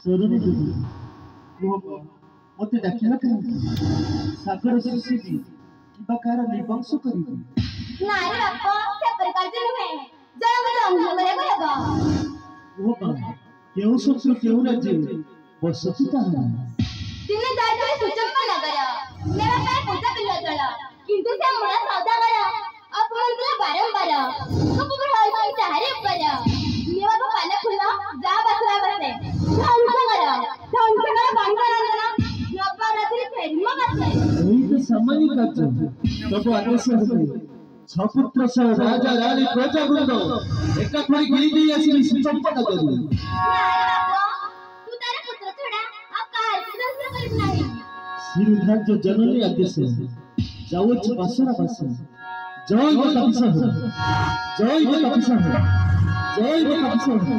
सरोनी दीदी मत डाकिला कहीं सागर शिशि कार निबंश कर क्यों शत्रु क्यों राज्य बसती दिने जायतले सुचंपा नगर मेरा काय पूजा पिल्लतळ किंतु त्या मुळा सौदागर अपमान तुला बारंबार कपूर होय चारे ऊपर नेवा को पाना खुला जा बसला बसे धनसंगर बांधरांना नपा रात्री फेरी मग असले एई तो सामान्य कार्य तब आदेश होते छपुत्र सह राजा रानी प्रजा वृंद एकाथरी गिरी दी आसी सुचंपा नगर तू तारा पुत्र थोडा आकार सुदर्शन करीत नाही श्रीराज्य जननी आदेश जावच बासरा बासा जय माता पिसा जय माता पिसा जय माता पिसा